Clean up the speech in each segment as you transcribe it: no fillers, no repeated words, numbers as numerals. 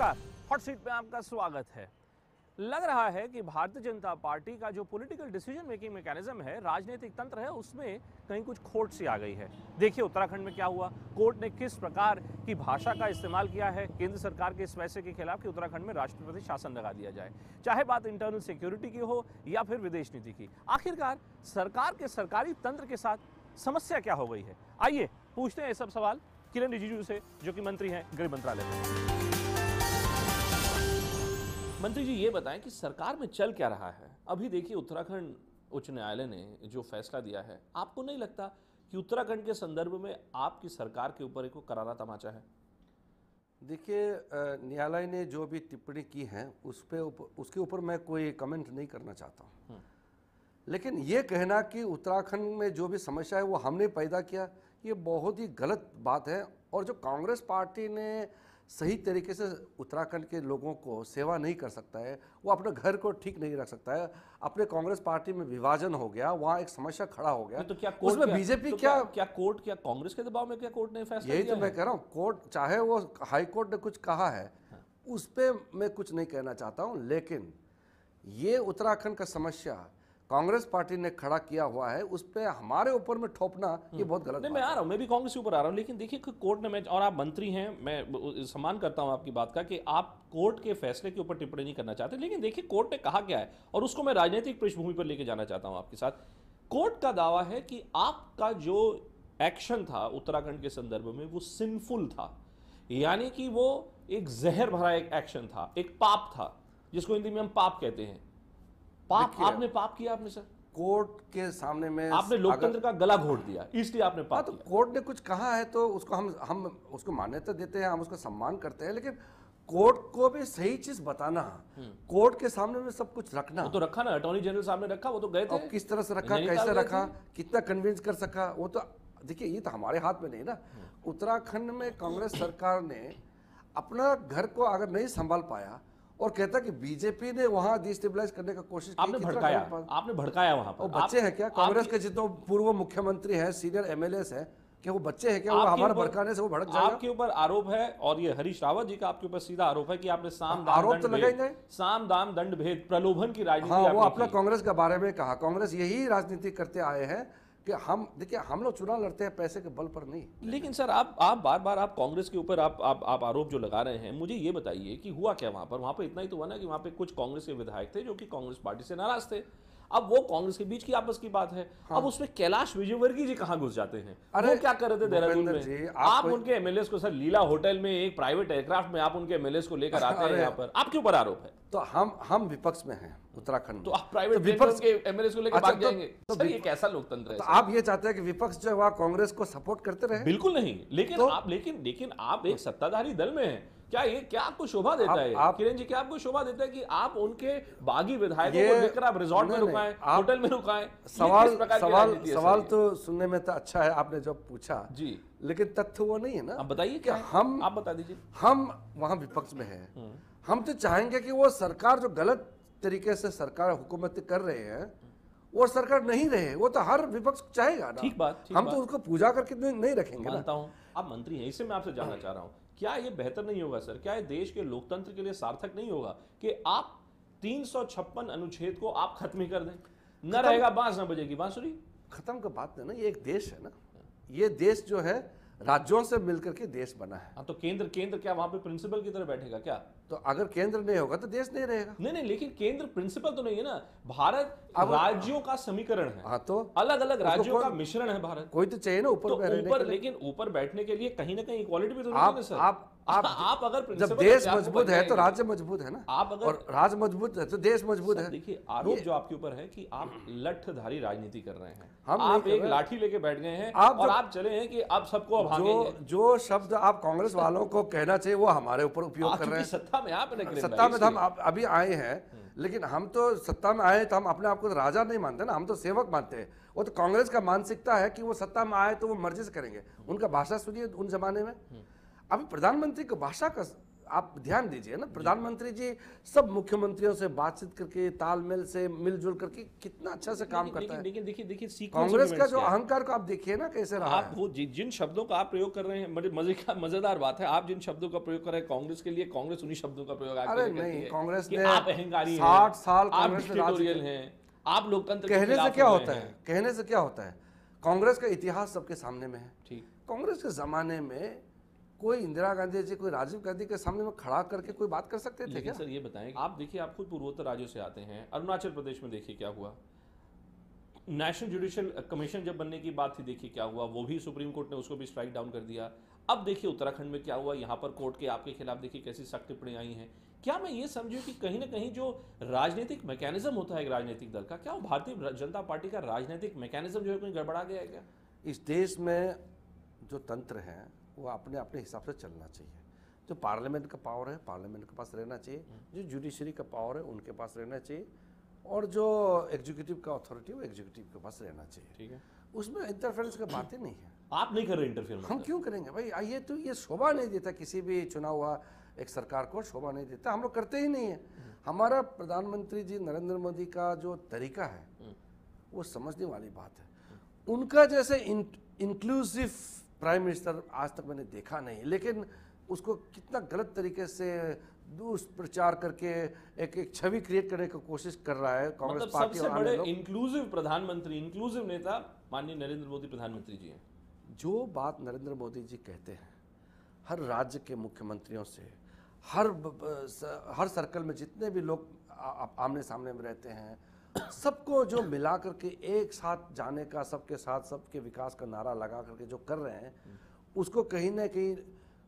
नमस्कार, hot seat में आपका स्वागत है। लग रहा है कि भारतीय जनता पार्टी का जो पॉलिटिकल डिसीजन मेकिंग मैकेनिज्म है, राजनीतिक तंत्र है, उसमें कहीं कुछ खोट सी आ गई है। देखिए उत्तराखंड में क्या हुआ, कोर्ट ने किस प्रकार की भाषा का इस्तेमाल किया है केंद्र सरकार के इस फैसले के खिलाफ कि उत्तराखंड में राष्ट्रपति शासन लगा दिया जाए, चाहे बात इंटरनल सिक्योरिटी की हो या फिर विदेश नीति की। आखिरकार सरकार के सरकारी तंत्र के साथ समस्या क्या हो गई है, आइए पूछते हैं ये सब सवाल किरण रिजिजू से, जो कि मंत्री हैं गृह मंत्रालय में। मंत्री जी ये बताएं कि सरकार में चल क्या रहा है। अभी देखिए उत्तराखंड उच्च न्यायालय ने जो फैसला दिया है, आपको नहीं लगता कि उत्तराखंड के संदर्भ में आपकी सरकार के ऊपर एक करारा तमाचा है? देखिए न्यायालय ने जो भी टिप्पणी की है उसके ऊपर मैं कोई कमेंट नहीं करना चाहता हूँ, लेकिन ये कहना कि उत्तराखंड में जो भी समस्या है वो हमने पैदा किया, ये बहुत ही गलत बात है। और जो कांग्रेस पार्टी ने सही तरीके से उत्तराखंड के लोगों को सेवा नहीं कर सकता है, वो अपने घर को ठीक नहीं रख सकता है। अपने कांग्रेस पार्टी में विभाजन हो गया, वहाँ एक समस्या खड़ा हो गया। तो क्या उसमें बीजेपी तो क्या कोर्ट, क्या कांग्रेस के दबाव में क्या कोर्ट ने फैसला यही तो मैं कह रहा हूँ, कोर्ट चाहे वो हाई कोर्ट ने कुछ कहा है, उस पर मैं कुछ नहीं कहना चाहता हूँ, लेकिन ये उत्तराखंड का समस्या कांग्रेस पार्टी ने खड़ा किया हुआ है, उस पे हमारे ऊपर में ठोपना ये बहुत गलत नहीं, मैं आ रहा हूं, मैं भी कांग्रेस के ऊपर आ रहा हूं, लेकिन देखिए कि कोर्ट ने, मैं और आप मंत्री हैं, मैं सम्मान करता हूं आपकी बात का कि आप कोर्ट के फैसले के ऊपर टिप्पणी नहीं करना चाहते, लेकिन देखिए कोर्ट ने कहा क्या है, और उसको मैं राजनीतिक पृष्ठभूमि पर लेके जाना चाहता हूं आपके साथ। कोर्ट का दावा है कि आपका जो एक्शन था उत्तराखंड के संदर्भ में वो सिंफुल था, यानी कि वो एक जहर भरा एक एक्शन था, एक पाप था, जिसको हिंदी में हम पाप कहते हैं। पाप आपने पाप किया, आपने सर कोर्ट के सामने में आपने लोकतंत्र का गला घोट दिया, इसलिए आपने पाप तो किया। कोर्ट ने कुछ कहा है तो उसको हम उसको मान्यता देते हैं, हम उसका सम्मान करते हैं, लेकिन कोर्ट को भी सही चीज बताना, कोर्ट के सामने में सब कुछ रखना। वो तो रखा ना, अटॉर्नी जनरल साहब ने रखा, वो तो गए थे। किस तरह से रखा, कैसे रखा, कितना कन्विंस कर सका, वो तो देखिए ये तो हमारे हाथ में नहीं ना। उत्तराखंड में कांग्रेस सरकार ने अपना घर को अगर नहीं संभाल पाया और कहता कि बीजेपी ने वहां डिस्टेबलाइज करने का कोशिश की, आपने भड़काया वहां पर। बच्चे हैं क्या कांग्रेस के जितने पूर्व मुख्यमंत्री हैं, सीनियर एमएलएस हैं, क्या वो बच्चे हैं क्या? वो हमारे भड़काने से वो भड़क जाएगा? आपके ऊपर आरोप है, और ये हरीश रावत जी का आपके ऊपर सीधा आरोप है कि आपने साम दाम दंड भेद प्रलोभन की राजनीति। हाँ, वो अपना कांग्रेस के बारे में कहा, कांग्रेस यही राजनीति करते आए हैं कि हम देखिए हम लोग चुनाव लड़ते हैं पैसे के बल पर नहीं। लेकिन सर आप बार बार आप कांग्रेस के ऊपर आप आरोप जो लगा रहे हैं, मुझे ये बताइए कि हुआ क्या वहां पर इतना ही तो हुआ ना कि वहां पे कुछ कांग्रेस के विधायक थे जो कि कांग्रेस पार्टी से नाराज थे। अब वो कांग्रेस के बीच की आपस की बात है। हाँ। अब उसमें कैलाश विजयवर्गीय जी कहां घुस जाते हैं? वो क्या कर रहे थे देहरादून में? आप उनके एमएलए को सर लीला होटल में एक प्राइवेट एयरक्राफ्ट में आप उनके एमएलए को लेकर आते हैं, यहाँ पर आपके ऊपर आरोप है। तो हम विपक्ष में हैं उत्तराखंड, तो आप प्राइवेट विपक्ष के एमएलए को लेकर भाग जाएंगे? तो सर ये कैसा लोकतंत्र है? तो आप ये चाहते हैं कि विपक्ष जो है कांग्रेस को सपोर्ट करते रहे? बिल्कुल नहीं, लेकिन आप एक सत्ताधारी दल में हैं, क्या आपको शोभा देता है किरण जी? क्या आपको शोभा देता है कि आप उनके बागी विधायकों को लेकर आप रिजॉर्ट में रुकाएं, होटल में रुकाएं? सवाल तो सुनने में तो अच्छा है आपने जो पूछा जी, लेकिन तथ्य वो नहीं है ना। आप बताइए क्या? आप बता दीजिए। हम वहां विपक्ष में हैं, हम तो चाहेंगे कि वो सरकार जो गलत तरीके से सरकार हुकूमत कर रहे हैं वो सरकार नहीं रहे, वो तो हर विपक्ष चाहेगा ना। ठीक बात, हम तो उसको पूजा करके नहीं रखेंगे। मानता हूं आप मंत्री हैं, इससे मैं आपसे जानना चाह रहा हूं, क्या ये बेहतर नहीं होगा सर, क्या ये देश के लोकतंत्र के लिए सार्थक नहीं होगा कि आप 356 अनुच्छेद को आप खत्म ही कर दें? न रहेगा बांस न बजेगी बांसुरी। खत्म का बात नहीं ना, ये एक देश है ना, ये देश जो है राज्यों से मिलकर के देश बना है। हाँ, तो केंद्र क्या वहां पे प्रिंसिपल की तरह बैठेगा क्या? तो अगर केंद्र नहीं होगा तो देश नहीं रहेगा। नहीं, लेकिन केंद्र प्रिंसिपल तो नहीं है ना। भारत राज्यों का समीकरण है। हाँ, तो अलग अलग राज्यों का मिश्रण है भारत। कोई तो चाहिए ना ऊपर, लेकिन ऊपर बैठने के लिए कहीं ना कहीं इक्वालिटी भी तो नहीं है सर। आप अगर जब देश मजबूत है तो राज्य मजबूत है ना, आप अगर और राज्य मजबूत है तो देश मजबूत है। देखिए आरोप जो आपके ऊपर है कि आप लठधारी राजनीति कर रहे हैं, आप एक लाठी लेके बैठ गए हैं और आप चले हैं कि अब सबको अब भागेंगे। जो शब्द आप कांग्रेस वालों को कहना चाहिए वो हमारे ऊपर उपयोग कर रहे हैं। सत्ता में सत्ता में तो हम अभी आए हैं, लेकिन हम तो सत्ता में आए तो हम अपने आप को राजा नहीं मानते ना, हम तो सेवक मानते हैं। वो तो कांग्रेस का मानसिकता है कि वो सत्ता में आए तो वो मर्जी से करेंगे। उनका भाषा सुनिए उन जमाने में, अभी प्रधानमंत्री की भाषा का आप ध्यान दीजिए ना, प्रधानमंत्री जी सब मुख्यमंत्रियों से बातचीत करके, तालमेल से, मिलजुल करके कितना अच्छा से काम करता है। लेकिन देखिए देखिए sequence कांग्रेस of का events जो क्या है? अहंकार को आप देखिए ना कैसे रहा आप है। वो जिन शब्दों का आप प्रयोग कर रहे हैं, बड़े मजेदार बात है, आप जिन शब्दों का प्रयोग कर रहे हैं कांग्रेस के लिए, कांग्रेस उन्हीं शब्दों का प्रयोग आपके अरे लिए करती नहीं, है कांग्रेस कि ने आप अहंकारी 60 साल हैं, आप कांग्रेस में राज डिक्टेटोरियल किया। हैं, आप लोकतंत्र के कहने से खिलाफ क्या हो रहे होता है, हैं। कहने से क्या होता है, कांग्रेस का इतिहास सबके सामने में है। ठीक, कांग्रेस के जमाने में कोई इंदिरा गांधी जी, कोई राजीव गांधी के सामने में खड़ा करके कोई बात कर सकते थे लेकिन क्या? सर ये बताएं, आप देखिए, आप खुद पूर्वोत्तर राज्यों से आते हैं, अरुणाचल प्रदेश में देखिए क्या हुआ, नेशनल जुडिशियल कमीशन जब बनने की बात थी, देखिए क्या हुआ, वो भी सुप्रीम कोर्ट ने उसको भी स्ट्राइक डाउन कर दिया। अब देखिए उत्तराखंड में क्या हुआ, यहाँ पर कोर्ट के आपके खिलाफ देखिए कैसी सख्त टिप्पणी आई हैं। क्या मैं ये समझूं कि कहीं ना कहीं जो राजनीतिक मैकेनिज्म होता है एक राजनीतिक दल का, क्या वो भारतीय जनता पार्टी का राजनीतिक मैकेनिज्म जो है कहीं गड़बड़ा गया है क्या? इस देश में जो तंत्र है वो अपने अपने हिसाब से चलना चाहिए। जो पार्लियामेंट का पावर है पार्लियामेंट के पास रहना चाहिए, जो जुडिशरी का पावर है उनके पास रहना चाहिए, और जो एग्जीक्यूटिव का अथॉरिटी है वो एग्जीक्यूटिव के पास रहना चाहिए। ठीक है, उसमें इंटरफेरेंस की बातें नहीं है। आप नहीं कर रहे इंटरफेयर, हम क्यों करेंगे भाई? आइए, तो ये शोभा नहीं देता किसी भी चुना हुआ एक सरकार को, शोभा नहीं देता, हम लोग करते ही नहीं है। हमारा प्रधानमंत्री जी नरेंद्र मोदी का जो तरीका है वो समझने वाली बात है। उनका जैसे इंक्लूसिव प्राइम मिनिस्टर आज तक मैंने देखा नहीं, लेकिन उसको कितना गलत तरीके से दुष्प्रचार करके एक छवि क्रिएट करने की कोशिश कर रहा है कांग्रेस मतलब पार्टी सबसे और अन्य बड़े लोग। इंक्लूसिव प्रधानमंत्री, इंक्लूसिव नेता माननीय नरेंद्र मोदी प्रधानमंत्री जी हैं। जो बात नरेंद्र मोदी जी कहते हैं, हर राज्य के मुख्यमंत्रियों से, हर सर्कल में जितने भी लोग आमने सामने में रहते हैं, सबको जो मिला करके एक साथ जाने का, सबके साथ सबके विकास का नारा लगा करके जो कर रहे हैं, उसको कहीं ना कहीं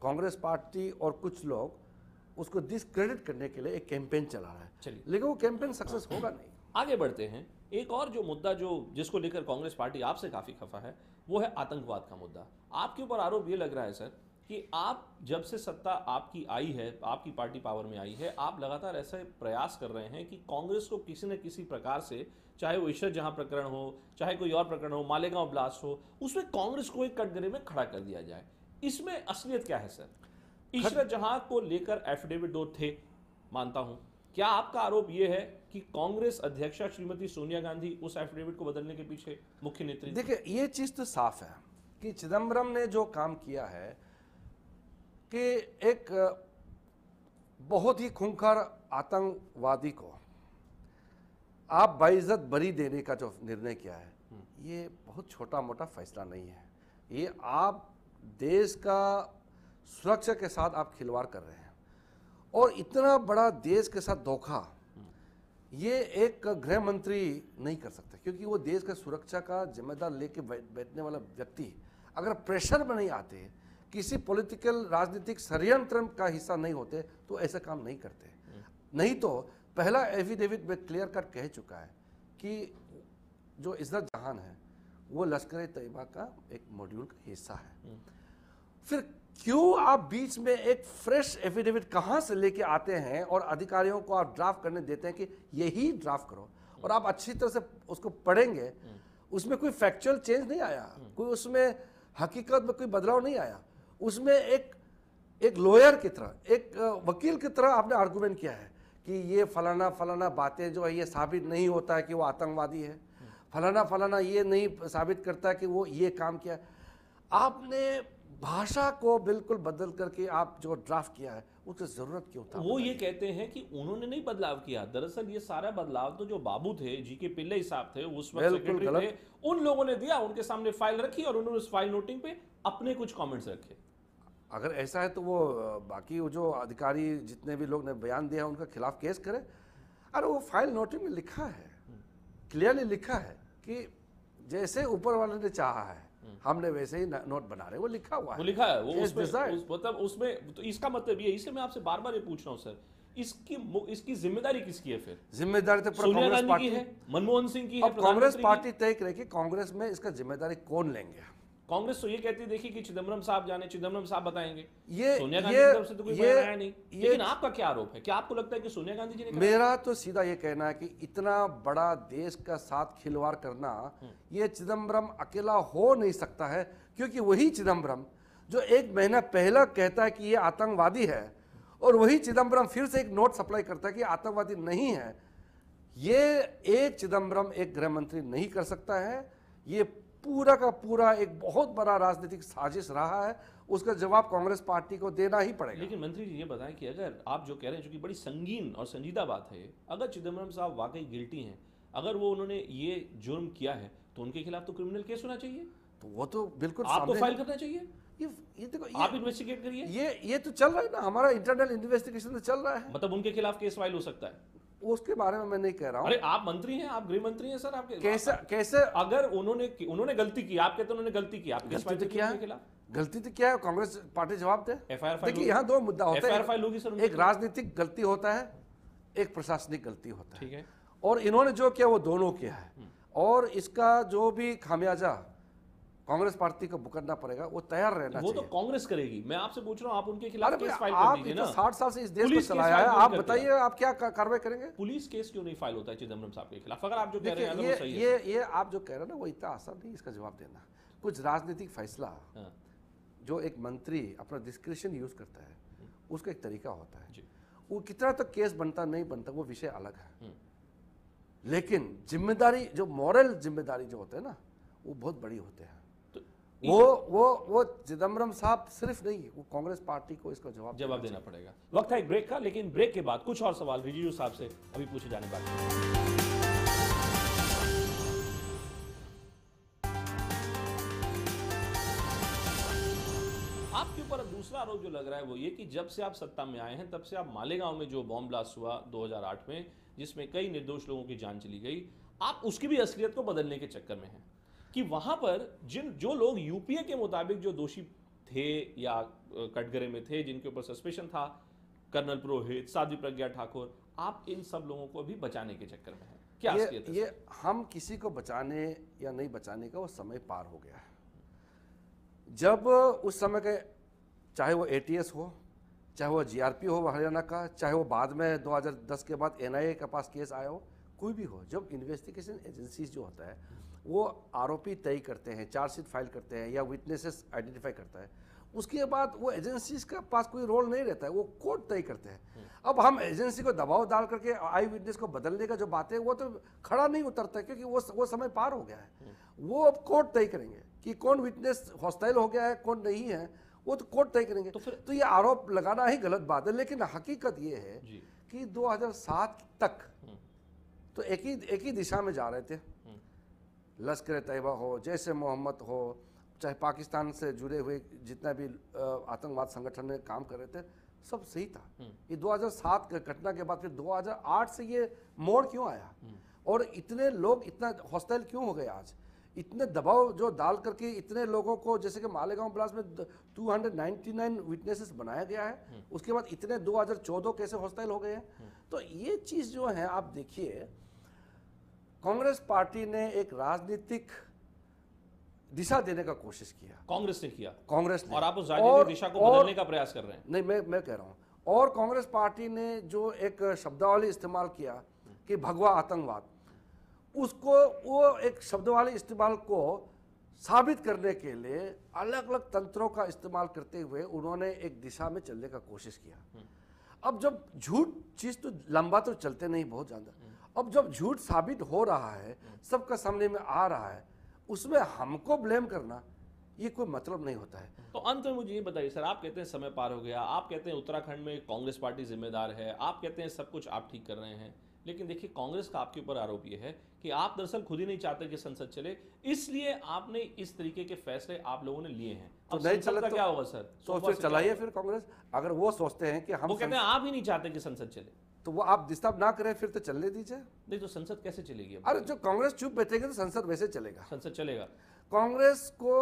कांग्रेस पार्टी और कुछ लोग उसको डिसक्रेडिट करने के लिए एक कैंपेन चला रहा है। चलिए लेकिन वो कैंपेन सक्सेस होगा नहीं। आगे बढ़ते हैं। एक और जो मुद्दा जो जिसको लेकर कांग्रेस पार्टी आपसे काफी खफा है वो है आतंकवाद का मुद्दा। आपके ऊपर आरोप ये लग रहा है सर कि आप जब से सत्ता आपकी आई है, आपकी पार्टी पावर में आई है, आप लगातार ऐसे प्रयास कर रहे हैं कि कांग्रेस को किसी न किसी प्रकार से, चाहे वो ईश्वर जहां प्रकरण हो, चाहे कोई और प्रकरण हो, मालेगांव ब्लास्ट हो, उसमें कांग्रेस को एक कटघरे में खड़ा कर दिया जाए। इसमें असलियत क्या है सर? ईश्वर जहां को लेकर एफिडेविट दो थे, मानता हूं, क्या आपका आरोप यह है कि कांग्रेस अध्यक्षा श्रीमती सोनिया गांधी उस एफिडेविट को बदलने के पीछे मुख्य नेत्री? देखिए, ये चीज तो साफ है कि चिदम्बरम ने जो काम किया है कि एक बहुत ही खूंखार आतंकवादी को आप बाइज्जत बरी देने का जो निर्णय किया है, ये बहुत छोटा मोटा फैसला नहीं है। ये आप देश का सुरक्षा के साथ आप खिलवाड़ कर रहे हैं, और इतना बड़ा देश के साथ धोखा ये एक गृह मंत्री नहीं कर सकता, क्योंकि वो देश का सुरक्षा का जिम्मेदार लेके बैठने वाला व्यक्ति अगर प्रेशर में नहीं आते, किसी पॉलिटिकल राजनीतिक षड्यंत्र का हिस्सा नहीं होते, तो ऐसा काम नहीं करते। नहीं तो पहला एफिडेविट में क्लियर कट कह चुका है कि जो इज़्ज़त जहान है वो लश्कर तैयबा का एक मॉड्यूल का हिस्सा है। फिर क्यों आप बीच में एक फ्रेश एफिडेविट कहाँ से लेके आते हैं और अधिकारियों को आप ड्राफ्ट करने देते हैं कि यही ड्राफ्ट करो, और आप अच्छी तरह से उसको पढ़ेंगे, उसमें कोई फैक्चुअल चेंज नहीं आया, कोई उसमें हकीकत में कोई बदलाव नहीं आया। उसमें एक लॉयर की तरह, एक वकील की तरह आपने आर्गुमेंट किया है कि ये फलाना फलाना बातें जो है ये साबित नहीं होता है कि वो आतंकवादी है, फलाना फलाना ये नहीं साबित करता कि वो ये काम किया। आपने भाषा को बिल्कुल बदल करके आप जो ड्राफ्ट किया है उसकी जरूरत क्यों था? वो ये कहते हैं कि उन्होंने नहीं बदलाव किया, दरअसल ये सारा बदलाव तो जो बाबू थे, जीके पिल्ले साहब थे, उस वक्त सेक्रेटरी थे, उन लोगों ने दिया, उनके सामने फाइल रखी और उन्होंने उस फाइल नोटिंग पे अपने कुछ कमेंट्स रखे। अगर ऐसा है तो वो बाकी वो जो अधिकारी जितने भी लोग ने बयान दिया उनके खिलाफ केस करे। अरे वो फाइल नोटिंग में लिखा है, क्लियरली लिखा है कि जैसे ऊपर वाले ने चाहा है हमने वैसे ही नोट बना रहे, वो लिखा हुआ है, वो लिखा है, वो उसमें मतलब उसमें तो इसका मतलब ये, इसलिए मैं आपसे बार बार ये पूछ रहा हूँ सर, इसकी जिम्मेदारी किसकी है? फिर जिम्मेदारी तो सोनिया कांग्रेस गांधी पार्टी की है, मनमोहन सिंह की है, अब कांग्रेस पार्टी तय करे कि कांग्रेस में इसका जिम्मेदारी कौन लेंगे। कांग्रेस तो ये कहती है देखिए कि चिदम्बरम साहब जाने, चिदम्बरम साहब बताएंगे। ये सोनिया गांधी की तरफ से तो कोई बयान आया नहीं, लेकिन आपका क्या आरोप है? क्या आपको लगता है कि सोनिया गांधी जी ने कहा? मेरा तो सीधा ये कहना है कि इतना बड़ा देश का साथ खिलवाड़ करना ये चिदम्बरम अकेला हो नहीं सकता है, क्योंकि वही चिदम्बरम जो 1 महीना पहले कहता है कि ये आतंकवादी है और वही चिदम्बरम फिर से एक नोट सप्लाई करता है कि आतंकवादी नहीं है। ये एक चिदम्बरम एक गृह मंत्री नहीं कर सकता है। ये पूरा का पूरा एक बहुत बड़ा राजनीतिक साजिश रहा है, उसका जवाब कांग्रेस पार्टी को देना ही पड़ेगा। लेकिन मंत्री जी ये बताएं कि अगर आप जो कह रहे हैं, जो कि बड़ी संगीन और संजीदा बात है, अगर चिदम्बरम साहब वाकई गिल्टी हैं, अगर वो उन्होंने ये जुर्म किया है तो उनके खिलाफ तो क्रिमिनल केस होना चाहिए, तो वो तो बिल्कुल आपको फाइल करना चाहिए। ये देखो, आप इन्वेस्टिगेट करिए। ये तो चल रहा है ना, हमारा इंटरनल इन्वेस्टिगेशन तो चल रहा है। मतलब उनके खिलाफ केस फाइल हो सकता है? उसके बारे में मैं नहीं कह रहा हूँ। अरे आप मंत्री हैं, आप गृह मंत्री हैं सर, आपके कैसे अगर उन्होंने गलती की, आप कहते हैं उन्होंने गलती की, आप केस फाइल गलती क्या है? गलती तो क्या है, कांग्रेस पार्टी जवाब दे। एफआईआर फाइल, देखिए यहाँ दो मुद्दा होता एफआईआर फाइल होगी है, सर। एक राजनीतिक गलती होता है, एक प्रशासनिक गलती होता है। ठीक है। और इन्होंने जो किया वो दोनों किया है, और इसका जो भी खामियाजा कांग्रेस पार्टी को भुगतना पड़ेगा, वो तैयार रहना वो चाहिए। तो कांग्रेस करेगी, मैं आपसे पूछ रहा हूं, आप उनके खिलाफ अरे केस फाइल आप कर दीजिए तो ना। 60 साल से इस देश को पुलिस केस चलाया है, फाइल आप क्यों नहीं बताइए आप क्या कार्रवाई करेंगे? पुलिस केस क्यों नहीं फाइल होता है चिदम्बरम साहब के खिलाफ? अगर आप जो कह रहे हैं अगर देखिए, वो सही है। ये आप जो कह रहे हैं ना, वो इतना आसान नहीं इसका जवाब देना। कुछ राजनीतिक फैसला हाँ। जो एक मंत्री अपना डिस्क्रिप्शन यूज करता है, उसका एक तरीका होता है। जी। वो कितना तक केस बनता नहीं बनता वो विषय अलग है, लेकिन जिम्मेदारी, जो मॉरल जिम्मेदारी जो होते हैं ना, वो बहुत बड़ी होते हैं। वो चिदम्बरम साहब सिर्फ नहीं, वो कांग्रेस पार्टी को इसका जवाब देना पड़ेगा। वक्त है एक ब्रेक का, लेकिन ब्रेक के बाद कुछ और सवाल रिजिजू साहब से अभी पूछे जाने बाकी हैं। आपके ऊपर दूसरा आरोप जो लग रहा है वो ये कि जब से आप सत्ता में आए हैं तब से आप मालेगांव में जो बॉम्ब ब्लास्ट हुआ 2008 में, जिसमें कई निर्दोष लोगों की जान चली गई, आप उसकी भी असलियत को बदलने के चक्कर में हैं कि वहां पर जो लोग यूपीए के मुताबिक जो दोषी थे या कटघरे में थे, जिनके ऊपर सस्पेंशन था, कर्नल पुरोहित, साध्वी प्रज्ञा ठाकुर, आप इन सब लोगों को भी बचाने के चक्कर में हैं। क्या असलियत है? ये हम किसी को बचाने या नहीं बचाने का वो समय पार हो गया है। जब उस समय के, चाहे वो एटीएस हो, चाहे वो जीआरपी हो हरियाणा का, चाहे वो बाद में 2010 के बाद एनआईए के पास केस आया हो, कोई भी हो, जब इन्वेस्टिगेशन एजेंसीज जो होता है वो आरोपी तय करते हैं, चार्जशीट फाइल करते हैं या विटनेसेस आइडेंटिफाई करता है, उसके बाद वो एजेंसीज का पास कोई रोल नहीं रहता है, वो कोर्ट तय करते हैं। अब हम एजेंसी को दबाव डाल करके आई विटनेस को बदलने का जो बात है वो तो खड़ा नहीं उतरता है, क्योंकि वो समय पार हो गया है। वो अब कोर्ट तय करेंगे कि कौन विटनेस हॉस्टाइल हो गया है, कौन नहीं है, वो तो कोर्ट तय करेंगे। तो ये आरोप लगाना ही गलत बात है, लेकिन हकीकत ये है कि 2007 तक तो एक ही दिशा में जा रहे थे। लश्कर तैयबा हो, जैश ए मोहम्मद हो, चाहे पाकिस्तान से जुड़े हुए जितना भी आतंकवाद संगठन में काम कर रहे थे, सब सही था। ये 2007 के घटना के बाद फिर 2008 से ये मोड़ क्यों आया, और इतने लोग इतना हॉस्टाइल क्यों हो गए? आज इतने दबाव जो डाल करके इतने लोगों को, जैसे कि मालेगांव ब्लास्ट में 299 विटनेसेस बनाया गया है, उसके बाद इतने 2014 कैसे हॉस्टाइल हो गए हैं। तो ये चीज़ जो है, आप देखिए, कांग्रेस पार्टी ने एक राजनीतिक दिशा देने का कोशिश किया, कांग्रेस ने किया, और आप उस राजनीतिक दिशा को बदलने का प्रयास कर रहे हैं। नहीं, मैं कह रहा हूं, और कांग्रेस पार्टी ने जो एक शब्दावली इस्तेमाल किया कि भगवा आतंकवाद, उसको वो एक शब्दावली इस्तेमाल को साबित करने के लिए अलग अलग तंत्रों का इस्तेमाल करते हुए उन्होंने एक दिशा में चलने का कोशिश किया। अब जब झूठ चीज तो लंबा तो चलते नहीं बहुत ज्यादा, अब जब झूठ साबित हो रहा है, सबका सामने में आ रहा है, उसमें हमको ब्लेम करना ये कोई मतलब नहीं होता है। तो अंत में मुझे ये बताइए सर, आप कहते हैं समय पार हो गया, आप कहते हैं उत्तराखंड में कांग्रेस पार्टी जिम्मेदार है, आप कहते हैं सब कुछ आप ठीक कर रहे हैं, लेकिन देखिए कांग्रेस का आपके ऊपर आरोप ये है कि आप दरअसल खुद ही नहीं चाहते कि संसद चले, इसलिए आपने इस तरीके के फैसले आप लोगों ने लिए हैं। तो नहीं चला तो क्या होगा सर? तो फिर चलाइए फिर कांग्रेस। अगर वो सोचते हैं कि हम, वो कहते हैं आप ही नहीं चाहते कि संसद चले, तो वो आप डिस्टर्ब ना करें, फिर तो चलने दीजिए। नहीं तो संसद कैसे चलेगी? अरे जो कांग्रेस चुप बैठेगी तो संसद वैसे चलेगा, संसद चलेगा। कांग्रेस को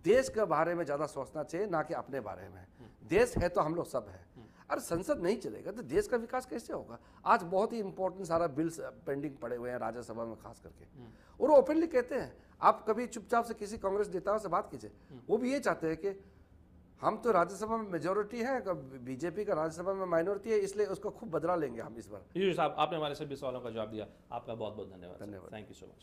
देश के बारे में ज्यादा सोचना चाहिए, ना कि अपने बारे में। देश है तो हम लोग सब है। अरे संसद नहीं चलेगा तो देश का विकास कैसे होगा? आज बहुत ही इंपॉर्टेंट सारा बिल्स पेंडिंग पड़े हुए हैं राज्यसभा में खास करके, और वो ओपनली कहते हैं। आप कभी चुपचाप से किसी कांग्रेस नेताओं से बात कीजिए, वो भी ये चाहते हैं कि हम तो राज्यसभा में मेजोरिटी है, बीजेपी का राज्यसभा में माइनॉरिटी है, इसलिए उसको खूब बदला लेंगे हम इस बार। जी साहब, आपने हमारे सभी सवालों का जवाब दिया, आपका बहुत बहुत धन्यवाद। Thank you so much.